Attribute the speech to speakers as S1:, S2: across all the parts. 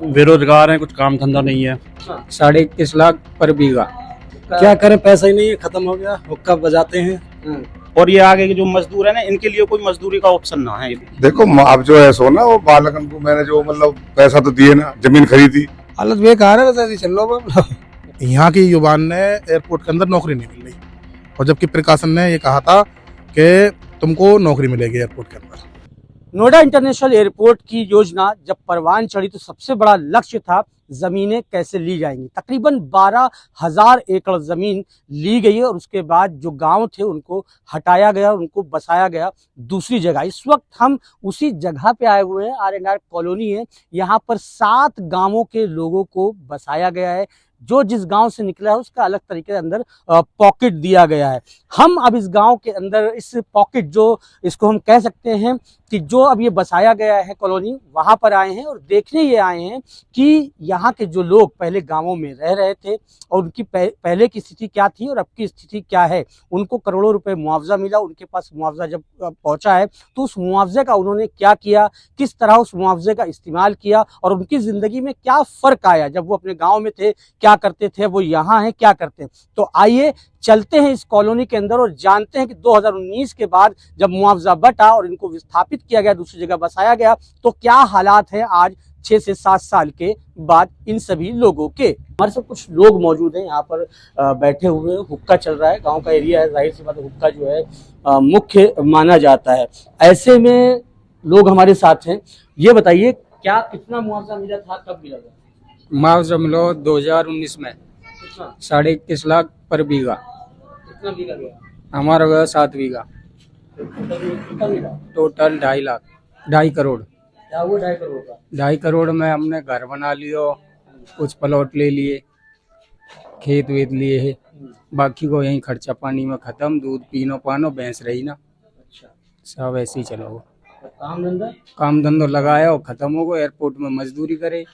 S1: बेरोजगार हैं, कुछ काम धंधा नहीं है।
S2: 21.5 लाख पर बीघा।
S3: क्या करें, पैसा ही नहीं है, खत्म हो गया। हुक्का बजाते हैं।
S1: और ये आगे के जो मजदूर है ना, इनके लिए कोई मजदूरी का ऑप्शन ना है।
S4: देखो अब जो है सो ना, वो बालकन को मैंने जो मतलब पैसा तो दिए ना, जमीन खरीदी।
S5: हालत बेकार है, वैसे चल लो। यहाँ की युवा ने एयरपोर्ट के अंदर नौकरी नहीं मिल रही, और जबकि प्रकाशन ने ये कहा था कि तुमको नौकरी मिलेगी एयरपोर्ट के अंदर।
S6: नोएडा इंटरनेशनल एयरपोर्ट की योजना जब परवान चढ़ी तो सबसे बड़ा लक्ष्य था जमीनें कैसे ली जाएंगी। तकरीबन 12,000 एकड़ जमीन ली गई है और उसके बाद जो गांव थे उनको हटाया गया, उनको बसाया गया दूसरी जगह। इस वक्त हम उसी जगह पे आए हुए हैं। आर&आर कॉलोनी है, यहाँ पर 7 गांवों के लोगों को बसाया गया है। जो जिस गांव से निकला है उसका अलग तरीके से अंदर पॉकेट दिया गया है। हम अब इस गांव के अंदर इस पॉकेट, जो इसको हम कह सकते हैं कि जो अब ये बसाया गया है कॉलोनी, वहां पर आए हैं और देखने ये आए हैं कि यहाँ के जो लोग पहले गांवों में रह रहे थे और उनकी पहले की स्थिति क्या थी और अब की स्थिति क्या है। उनको करोड़ों रुपए मुआवजा मिला, उनके पास मुआवजा जब पहुंचा है तो उस मुआवजे का उन्होंने क्या किया, किस तरह उस मुआवजे का इस्तेमाल किया और उनकी जिंदगी में क्या फर्क आया। जब वो अपने गाँव में थे क्या करते थे, वो यहाँ हैं क्या करते हैं। तो आइए चलते हैं इस कॉलोनी के अंदर और जानते हैं कि 2019 के बाद जब मुआवजा बटा और इनको विस्थापित किया गया, दूसरी जगह बसाया गया, तो क्या हालात हैं आज 6 से 7 साल के बाद इन सभी लोगों के। हमारे साथ कुछ लोग मौजूद हैं यहाँ पर बैठे हुए। हुक्का चल रहा है, गांव का एरिया है, जाहिर सी बात है हुक्का जो है मुख्य माना जाता है। ऐसे में लोग हमारे साथ हैं। ये बताइए क्या कितना मुआवजा मिला था, कब मिला था?
S2: मुआवजा मिलो 2019 में 21.5 लाख पर बीघा।
S6: कितना बीघा गया?
S2: हमारा गया 7 बीघा।
S6: कितना मिला?
S2: टोटल 2.5 लाख, 2.5 करोड़।
S6: क्या हुआ 2.5 करोड़ का?
S2: 2.5 करोड़ में हमने घर बना लियो, कुछ प्लॉट ले लिए, खेत वेत लिए है, बाकी को यही खर्चा पानी में खत्म। दूध पीनो पानो, भैंस रही ना,
S6: अच्छा,
S2: सब ऐसे ही चलो।
S6: काम धंधा
S2: लगाया और खत्म हो गया। एयरपोर्ट में मजदूरी करे,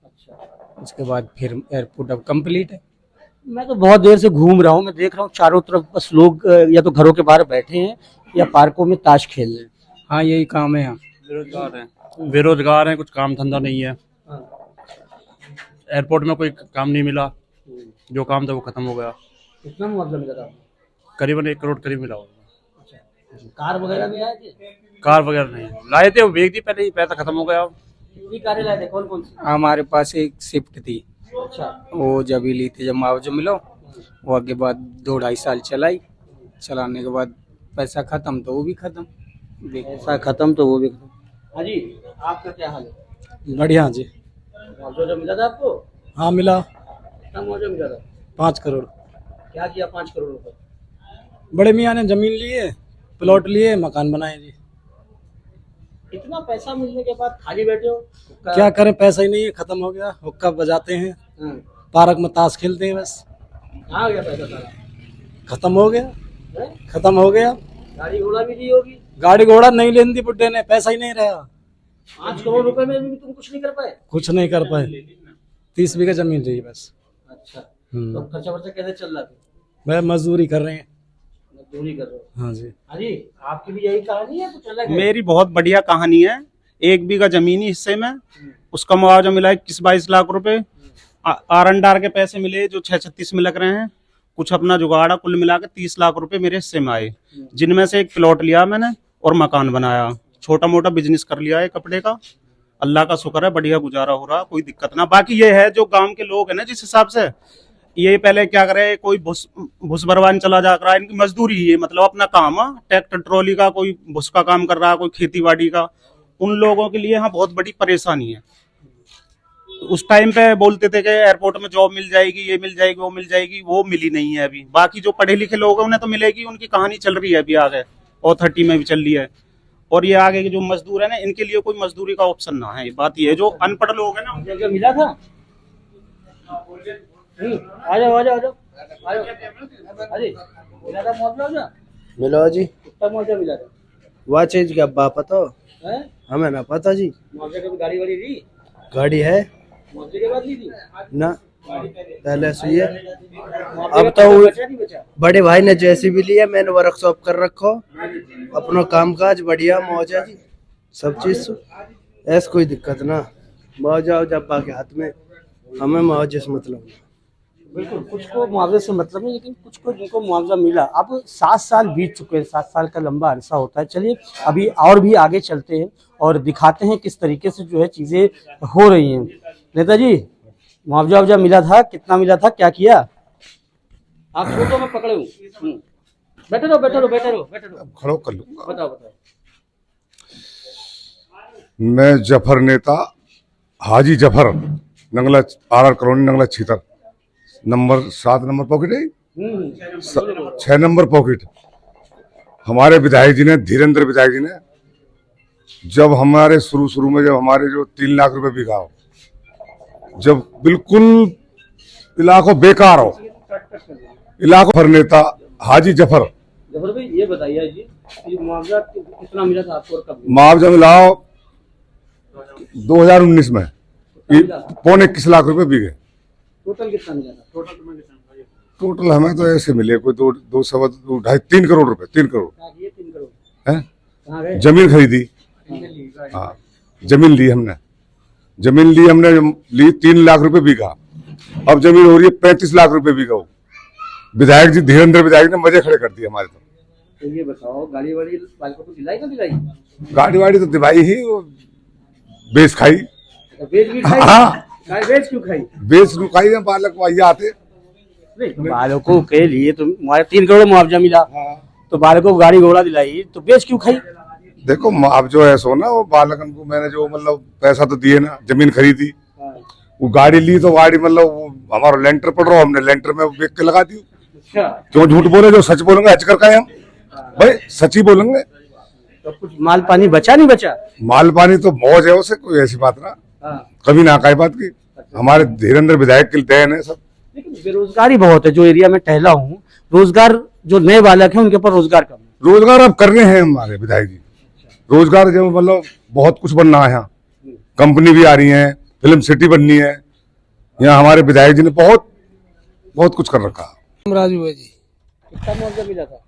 S6: अच्छा।
S2: उसके बाद फिर एयरपोर्ट अब कंप्लीट है।
S6: मैं तो बहुत देर से घूम रहा हूँ, मैं देख रहा हूँ चारों तरफ बस लोग या तो घरों के बाहर बैठे हैं या पार्कों में ताश खेल रहे हैं।
S2: हाँ यही काम है यहाँ।
S1: बेरोजगार हैं, कुछ काम धंधा नहीं है। एयरपोर्ट में कोई काम नहीं मिला, जो काम था वो खत्म हो गया।
S6: कितना मुआवजा मिला था?
S1: करीबन 1 करोड़ करीब मिला होगा।
S6: कार वगैरह भी लाए थे?
S1: कार वगैरह नहीं लाए थे, वो बेच दी पहले ही, पैसा खत्म हो गया।
S6: कितनी कारें लाए थे, कौन कौन सी?
S2: हमारे पास एक स्विफ्ट थी,
S6: अच्छा।
S2: वो जब ही ली थी, जब मुआवजा मिलो वो आगे बाद 2-2.5 साल चलाई। चलाने के बाद पैसा खत्म तो वो भी खत्म।
S6: पैसा खत्म तो वो भी खत्म। हाँ जी, आपका क्या हाल है?
S3: बढ़िया जी।
S6: मुआवजा जो मिला था आपको?
S3: हाँ मिला।
S6: कितना मुआवजा मिला था?
S3: 5 करोड़।
S6: क्या किया 5 करोड़ रुपए?
S3: बड़े मियाँ ने जमीन लिए, प्लॉट लिए, मकान बनाए जी।
S6: इतना पैसा मिलने के बाद खाली बैठे हो?
S3: क्या करें, पैसा ही नहीं है, खत्म हो गया। हुक्का बजाते हैं, पार्क में ताश खेलते हैं, बस
S6: कहाँ गया पैसा सारा?
S3: खत्म हो गया।
S6: हैं?
S3: खत्म हो गया।
S6: गाड़ी घोड़ा भी दी होगी?
S3: गाड़ी घोड़ा नहीं लेने दी बुड्ढे ने, पैसा ही नहीं रहा।
S6: 5 करोड़ रुपए में भी तुम कुछ नहीं कर पाए?
S3: कुछ नहीं कर पाए। 30 बीघा जमीन रही बस।
S6: अच्छा, तो खर्चा वर्चा कैसे चल रहा है?
S3: वह मजदूरी कर रहे हैं।
S6: मजदूरी कर रहे हो?
S3: हाँ जी।
S6: हाँ जी, आपकी भी यही कहानी है, कुछ अलग है?
S7: मेरी बहुत बढ़िया कहानी है। 1 बीघा जमीनी हिस्से में उसका मुआवजा मिला 21-22 लाख रुपए। आर&आर के पैसे मिले जो 6-36 में लग रहे हैं। कुछ अपना जुगाड़ा, कुल मिला के 30 लाख रुपए मेरे हिस्से में आए, जिनमें से एक प्लॉट लिया मैंने और मकान बनाया। छोटा मोटा बिजनेस कर लिया है कपड़े का। अल्लाह का शुक्र है, बढ़िया गुजारा हो रहा, कोई दिक्कत ना। बाकी ये है जो गांव के लोग हैं ना, जिस हिसाब से ये पहले क्या करे, कोई भूस भरवान चला जा रहा है, इनकी मजदूरी ही है, मतलब अपना काम है। ट्रैक्टर ट्रॉली का, कोई भूस का काम कर रहा है, कोई खेती बाड़ी का। उन लोगों के लिए यहाँ बहुत बड़ी परेशानी है। उस टाइम पे बोलते थे कि एयरपोर्ट में जॉब मिल जाएगी, ये मिल जाएगी, वो मिल जाएगी, वो मिली नहीं है अभी। बाकी जो पढ़े लिखे लोग हैं उन्हें तो मिलेगी, उनकी कहानी चल रही है अभी आगे, और 30 में भी चल रही है। और ये आगे के जो मजदूर है ना, इनके लिए कोई मजदूरी का ऑप्शन ना है। बात ये है, जो अनपढ़ लोग हैं ना,
S6: मुझे मिला था। आ जाओ आ जाओ आ जाओ आ जाओ। अरे मिला था मुआवजा?
S8: मिलो जी।
S6: कितना मुआवजा मिला था?
S8: वह चीज क्या बा पता
S6: है?
S8: हमें ना पता जी।
S6: मुआवजे के बाद गाड़ी वाड़ी ली?
S8: गाड़ी है
S6: मुआवजे के बाद ली थी
S8: ना, पहले से ही है।
S6: अब
S8: तो
S6: बचा नहीं बचा?
S8: बड़े भाई ने जैसी भी लिया, मैंने वर्कशॉप कर रखो, अपना काम काज बढ़िया मौज है जी, सब चीज ऐसा कोई दिक्कत ना। मुआवजा जब्बा के हाथ में, हमें मुआवजे से मतलब नहीं।
S6: बिल्कुल, कुछ को मुआवजे से मतलब नहीं, लेकिन कुछ को जिनको मुआवजा मिला। अब 7 साल बीत चुके हैं, 7 साल का लंबा अरसा होता है। चलिए अभी और भी आगे चलते हैं और दिखाते हैं किस तरीके से जो है चीजें हो रही हैं। नेताजी, मुआवजा मिला था, कितना मिला था, क्या किया? आप फोटो में पकड़े हो। बैठे रहो।
S4: खड़ो कर लूंगा।
S6: बताओ।
S4: मैं जफर नेता हाजी Zafar, Nangla RR colony, Nangla Chhitar, number 7 number pocket है, 6 नंबर पॉकेट। हमारे विधायक जी ने, धीरेन्द्र विधायक जी ने, जब हमारे शुरू में जब हमारे जो 3 लाख रुपए बिका हो, जब बिल्कुल इलाकों बेकार हो, इलाकों पर नेता हाजी जफर
S6: भाई ये बताइए जी, ये मुआवजा कितना मिला था आपको और कब?
S4: मुआवजा मिलाओ 2019 में 21.25 लाख रुपए बिके।
S6: टोटल कितना मिला था?
S4: टोटल हमें तो ऐसे मिले कोई 2.5-3 करोड़ रुपए, 3 करोड़
S6: 3 करोड़
S4: है।
S6: कहाँ गए?
S4: जमीन खरीदी, हाँ जमीन ली हमने, ली 3 लाख रुपए बिका। अब जमीन हो रही है 35 लाख रुपए बिका। विधायक जी, धीरेन्द्र विधायक ने मजे खड़े कर दिए हमारे।
S6: तो ये बताओ, गाड़ी वाड़ी वालों को दिलाई ना दिलाई?
S4: गाड़ी वाड़ी तो दिवाई ही, वो बेच खाई।
S6: बेच भी खाई?
S4: हाँ,
S6: बेच क्यों खाई?
S4: बेच रुकाई है, बालक वही आते
S6: नहीं, तो बालकों के लिए तो 3 करोड़ मुआवजा मिला, तो बालकों को गाड़ी घोड़ा दिलाई, तो बेच क्यों खाई?
S4: देखो अब जो है सो ना, वो बालकन को मैंने जो मतलब पैसा तो दिए ना, जमीन खरीदी, वो गाड़ी ली, तो गाड़ी मतलब हमारा लेंटर पड़ रहा, हमने लेंटर में बेच के लगा दी। क्यों झूठ बोले, जो सच बोलेंगे हच कर हम भाई सच ही बोलेंगे।
S6: तो कुछ माल पानी बचा नहीं बचा?
S4: माल पानी तो मौज है उसे, कोई ऐसी बात ना, कभी ना कही बात की। हमारे धीरेन्द्र विधायक के देन है सब।
S6: लेकिन बेरोजगारी बहुत है, जो एरिया में टहला हूँ, रोजगार जो नए बालक हैं उनके ऊपर रोजगार कम है।
S4: रोजगार अब कर रहे हैं हमारे विधायक जी, रोजगार जो मतलब बहुत कुछ बनना है यहाँ, कंपनी भी आ रही है, फिल्म सिटी बननी है यहाँ। हमारे विधायक जी ने बहुत कुछ कर रखा।
S9: राजू भाई जी,
S6: कितना मुआवजा मिला था?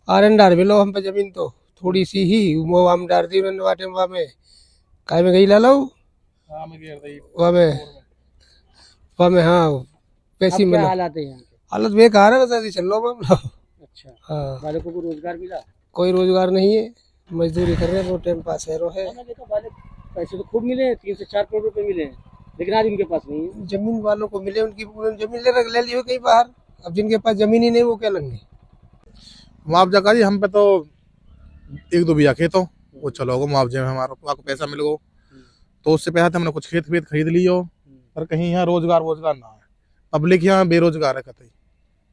S9: RR मिलो हम पे जमीन तो थोड़ी सी ही, वो हम डार दी उन्होंने वाटे में काय में गई ला लो वहाँ में हाँ पैसे मिला।
S6: हालात है यहाँ के?
S9: हालत बेकार है, बस ऐसे चल लो हम।
S6: अच्छा,
S9: हाँ,
S6: बालकों को रोजगार मिला?
S9: कोई रोजगार नहीं है, मजदूरी कर रहे हैं, वो टाइम पास है।
S6: मैंने देखा बालक पैसे तो खूब मिले हैं, 3 से 4 करोड़ रुपए मिले हैं, लेकिन आज उनके पास नहीं है।
S9: जमीन वालों को मिले, उनकी जमीन ले ली हो कहीं बाहर, अब जिनके पास जमीन ही नहीं वो क्या लेंगे?
S5: मुआवजा का जी हम पे तो 1-2 बीघा खेत हो, वो चलोगे मुआवजे में हमारा आपको पैसा मिलेगा, तो उससे पैसा हमने कुछ खेत खरीद लियो। पर कहीं यहाँ रोजगार ना है, पब्लिक यहाँ बेरोजगार है कतई।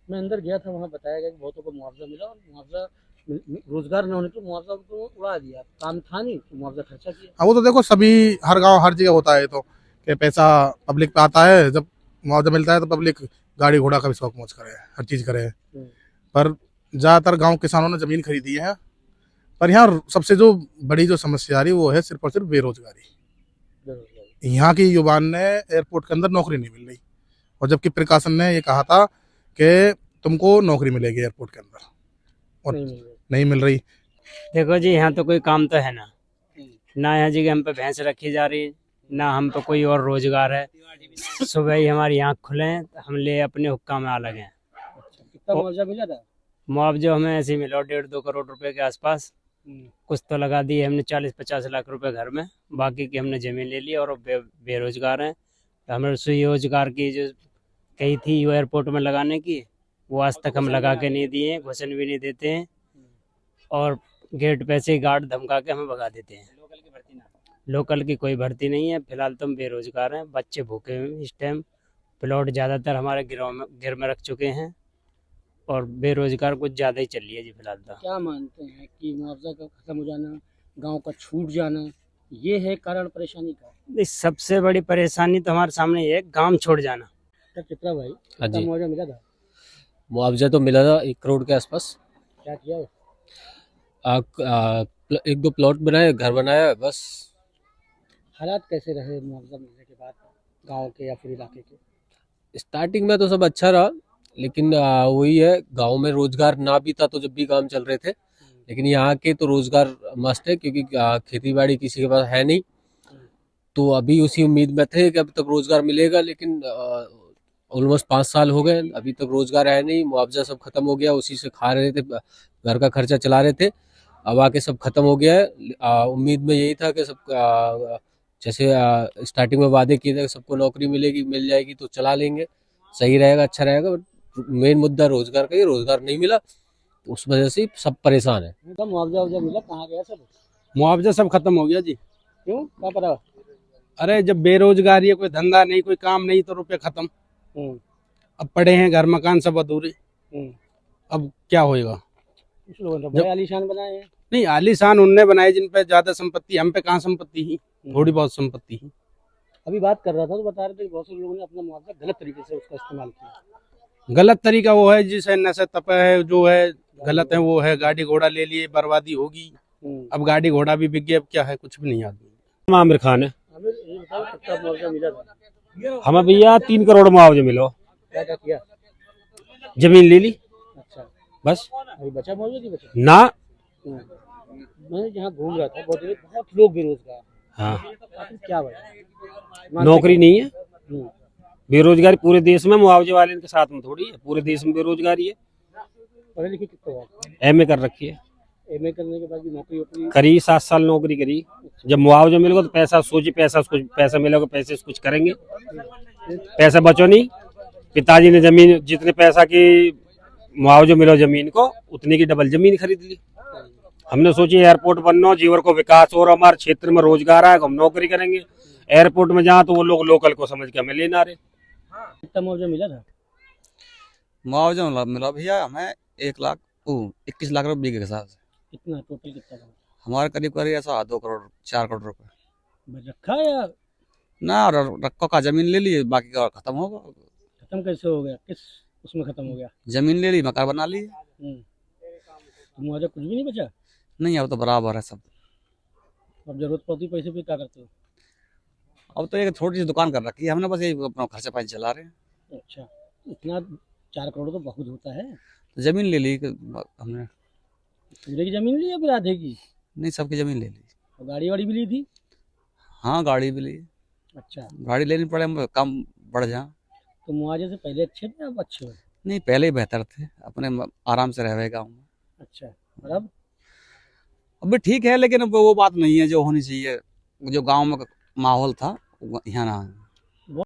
S6: मैं अंदर गया था, वहाँ बताया गया कि बहुतों को मुआवजा मिला, और मुआवजा रोजगार न होने पर मुआवजा तो उड़ा दिया, काम था नहीं तो मुआवजा खर्चा किया।
S5: हाँ, वो तो देखो सभी हर गांव हर जगह होता है, तो कि पैसा पब्लिक पे आता है, जब मुआवजा मिलता है तो पब्लिक गाड़ी घोड़ा का भी शौक मौज करे, हर चीज करे। पर ज्यादातर गांव किसानों ने जमीन खरीदी है, पर यहाँ सबसे जो बड़ी जो समस्या आ रही वो है सिर्फ और सिर्फ बेरोजगारी। यहाँ की युवा ने एयरपोर्ट के अंदर नौकरी नहीं मिल रही, और जबकि प्रशासन ने ये कहा था कि तुमको नौकरी मिलेगी एयरपोर्ट के अंदर, और नहीं मिल रही।
S10: देखो जी, यहाँ तो कोई काम तो है ना यहाँ जी हम पे भैंस रखी जा रही, ना हम पे कोई और रोजगार है। सुबह ही हमारे यहाँ खुले हैं, हम ले अपने हुक्का में अलग हैं।
S6: कितना मुआवजा मिला था?
S10: मुआवजा हमें ऐसे ही मिला 1.5-2 करोड़ रुपए के आसपास। कुछ तो लगा दिए हमने 40-50 लाख रुपए घर में, बाकी की हमने जमीन ले ली, और बेरोजगार हैं। तो हमें रोजगार की जो कही थी एयरपोर्ट में लगाने की, वो आज तक हम लगा के नहीं दिए, घुसन भी नहीं देते हैं, और गेट पे से गार्ड धमका के हमें भगा देते हैं। लोकल की कोई भर्ती नहीं है। फिलहाल तो हम बेरोजगार हैं, बच्चे भूखे हैं इस टाइम। प्लॉट ज़्यादातर हमारे गिर में रख चुके हैं, और बेरोजगार कुछ ज़्यादा ही चल रही है जी फिलहाल तो।
S6: क्या मानते हैं कि मुआवजा का खत्म हो जाना, गांव का छूट जाना, ये है कारण परेशानी का?
S10: सबसे बड़ी परेशानी तो हमारे सामने ये है, गांव छोड़ जाना।
S6: चित्रा भाई, कितना मुआवजा मिला था?
S11: मुआवजा तो मिला था 1 करोड़ के आसपास।
S6: क्या किया?
S11: 1-2 प्लॉट बनाए, घर बनाया, बस।
S6: हालात कैसे रहे मुआवजा मिलने के बाद गांव के या फिर इलाके के?
S11: स्टार्टिंग में तो सब अच्छा रहा, लेकिन वही है, गांव में रोजगार ना भी था तो जब भी काम चल रहे थे, लेकिन यहाँ के तो रोजगार मस्त है, क्योंकि खेती बाड़ी किसी के पास है नहीं, तो अभी उसी उम्मीद में थे कि अभी तक रोजगार मिलेगा, लेकिन ऑलमोस्ट 5 साल हो गए, अभी तक रोजगार आया नहीं। मुआवजा सब खत्म हो गया, उसी से खा रहे थे, घर का खर्चा चला रहे थे। अब आके सब खत्म हो गया है। उम्मीद में यही था कि सब जैसे स्टार्टिंग में वादे किए थे सबको नौकरी मिलेगी, मिल जाएगी तो चला लेंगे, सही रहेगा, अच्छा रहेगा। मेन मुद्दा रोजगार का ही, रोजगार नहीं मिला तो उस वजह से सब परेशान है।
S6: मुआवजा मिला, कहाँ गया सब?
S12: मुआवजा सब खत्म हो गया जी।
S6: क्यों, क्या पता?
S12: अरे जब बेरोजगारी है, कोई धंधा नहीं, कोई काम नहीं, तो रुपये खत्म। अब पड़े हैं घर मकान सब अधूरे, अब क्या होएगा?
S6: कुछ लोगों ने बड़े आलीशान बनाए हैं।
S12: नहीं, आलीशान उनने बनाए जिन पे ज्यादा संपत्ति, हम पे कहाँ संपत्ति ही, थोड़ी बहुत संपत्ति ही।
S6: अभी बात कर रहा था तो बता रहे थे कि बहुत से लोगों ने अपना मुआवजा गलत तरीके से उसका इस्तेमाल किया।
S12: गलत तरीका वो है जिसे नशे तपे है, जो है गलत है वो है, गाड़ी घोड़ा ले लिए, बर्बादी होगी। अब गाड़ी घोड़ा भी बिक गया, अब क्या है, कुछ भी नहीं आदमी।
S1: आमिर खान है।
S6: हमें ये बताओ कितना मुआवजा मिला था?
S1: हमें भैया 3 करोड़ मुआवजा मिलो।
S6: क्या क्या किया?
S1: जमीन ले ली,
S6: अच्छा,
S1: बस।
S6: अभी बचा मुआवजा नहीं बचा?
S1: ना,
S6: मैं जहाँ घूम रहा था बहुत लोग बेरोजगार।
S1: हाँ,
S6: आखिर क्या वजह?
S1: नौकरी नहीं है, बेरोजगारी पूरे देश में। मुआवजे वाले के साथ में थोड़ी है, पूरे देश में बेरोजगारी है।
S6: पढ़े लिखे कितने हो?
S1: एमए कर रखी है।
S6: एमए करने के बाद भी नौकरी
S1: करी, 7 साल नौकरी करी। जब मुआवजा मिलेगा तो पैसा सोची, पैसा मिलेगा, पैसे से कुछ करेंगे। पैसा बचो नहीं। पिताजी ने जमीन, जितने पैसा की मुआवजा मिलो जमीन को, उतने की डबल जमीन खरीद ली। हमने सोची एयरपोर्ट बनना, जीवन को विकास और हमारे क्षेत्र में रोजगार आएगा, हम नौकरी करेंगे। एयरपोर्ट में जहाँ तो वो लोग लोकल को समझ के हमें लेना रहे।
S6: कितना मुआवजा मिला था?
S13: मुआवजा मिला भैया हमें 21 लाख रुपए बीघे के हिसाब से।
S6: कितना टोटल कितना था?
S13: हमारे करीब ऐसा 2 करोड़ 4 करोड़ रुपए
S6: रखा या
S13: ना, रखो का जमीन ले लिए, बाकी का खत्म होगा।
S6: खत्म कैसे हो गया? किस उसमें खत्म हो गया?
S13: जमीन ले ली, मकान बना ली।
S6: तो मुआवजा कुछ भी नहीं बचा?
S13: नहीं, अब तो बराबर है सब।
S6: अब जरूरत पड़ती पैसे भी क्या करते हो?
S13: अब तो एक छोटी सी दुकान कर रखी है हमने, बस यही अपना खर्चा पानी चला रहे हैं।
S6: अच्छा, इतना 4 करोड़ तो बहुत होता है।
S13: तो जमीन ले ली हमने।
S6: पूरे की जमीन ली या फिर आधे की?
S13: नहीं, सबकी जमीन ले ली।
S6: और गाड़ी वाड़ी भी ली थी?
S13: हाँ, गाड़ी भी ली।
S6: अच्छा,
S13: गाड़ी लेनी पड़े, कम बढ़ जा।
S6: तो मुआवजे से पहले अच्छे थे अब अच्छे हो?
S13: नहीं, पहले ही बेहतर थे, अपने आराम से रहे गाँव में।
S6: अच्छा, और अब
S13: भी ठीक है, लेकिन अब वो बात नहीं है जो होनी चाहिए। जो गांव में माहौल था यहाँ ना।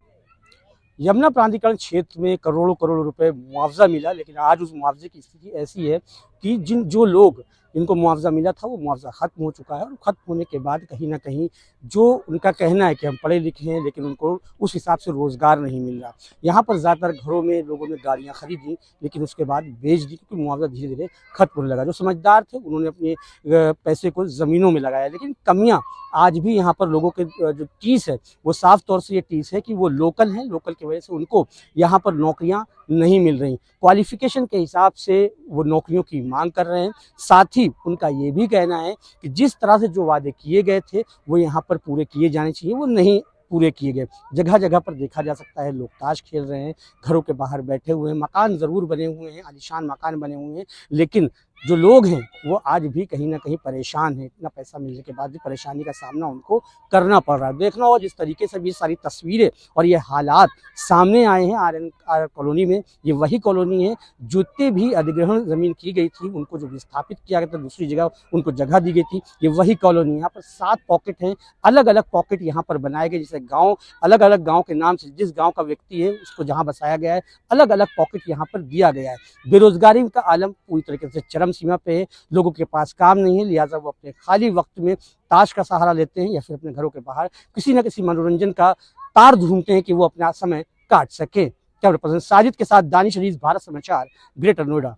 S6: यमुना प्राधिकरण क्षेत्र में करोड़ों करोड़ रुपए मुआवजा मिला, लेकिन आज उस मुआवजे की स्थिति ऐसी है कि जो लोग जिनको मुआवजा मिला था वो मुआवजा खत्म हो चुका है। और खत्म होने के बाद कहीं ना कहीं जो उनका कहना है कि हम पढ़े लिखे हैं, लेकिन उनको उस हिसाब से रोज़गार नहीं मिल रहा। यहाँ पर ज़्यादातर घरों में लोगों ने गाड़ियाँ खरीदी, लेकिन उसके बाद बेच दी, क्योंकि मुआवजा धीरे धीरे खत्म होने लगा। जो समझदार थे उन्होंने अपने पैसे को ज़मीनों में लगाया, लेकिन कमियाँ आज भी यहाँ पर लोगों के जो टीस है वो साफ तौर से ये टीस है कि वो लोकल हैं, लोकल की वजह से उनको यहाँ पर नौकरियाँ नहीं मिल रही। क्वालिफिकेशन के हिसाब से वो नौकरियों की मांग कर रहे हैं। साथ ही उनका ये भी कहना है कि जिस तरह से जो वादे किए गए थे वो यहाँ पर पूरे किए जाने चाहिए, वो नहीं पूरे किए गए। जगह जगह पर देखा जा सकता है लोग ताश खेल रहे हैं, घरों के बाहर बैठे हुए हैं, मकान ज़रूर बने हुए हैं, आलीशान मकान बने हुए हैं, लेकिन जो लोग हैं वो आज भी कहीं ना कहीं परेशान हैं। इतना पैसा मिलने के बाद भी परेशानी का सामना उनको करना पड़ रहा है। देखना होगा जिस तरीके से भी सारी तस्वीरें और ये हालात सामने आए हैं आर कॉलोनी में। ये वही कॉलोनी है जितने भी अधिग्रहण ज़मीन की गई थी उनको जो विस्थापित किया गया था, दूसरी जगह उनको जगह दी गई थी, ये वही कॉलोनी। यहाँ पर 7 पॉकेट हैं, अलग अलग पॉकेट यहाँ पर बनाए गए। जैसे गाँव, अलग अलग गाँव के नाम से जिस गाँव का व्यक्ति है उसको जहाँ बसाया गया है, अलग अलग पॉकेट यहाँ पर दिया गया है। बेरोजगारी का आलम पूरी तरीके से चरम सीमा पे है। लोगों के पास काम नहीं है, लिहाजा वो अपने खाली वक्त में ताश का सहारा लेते हैं या फिर अपने घरों के बाहर किसी न किसी मनोरंजन का तार ढूंढते हैं कि वो अपना समय काट सके। कैमरा पर्सन साजिद के साथ दानिश अजीज, भारत समाचार, ग्रेटर नोएडा।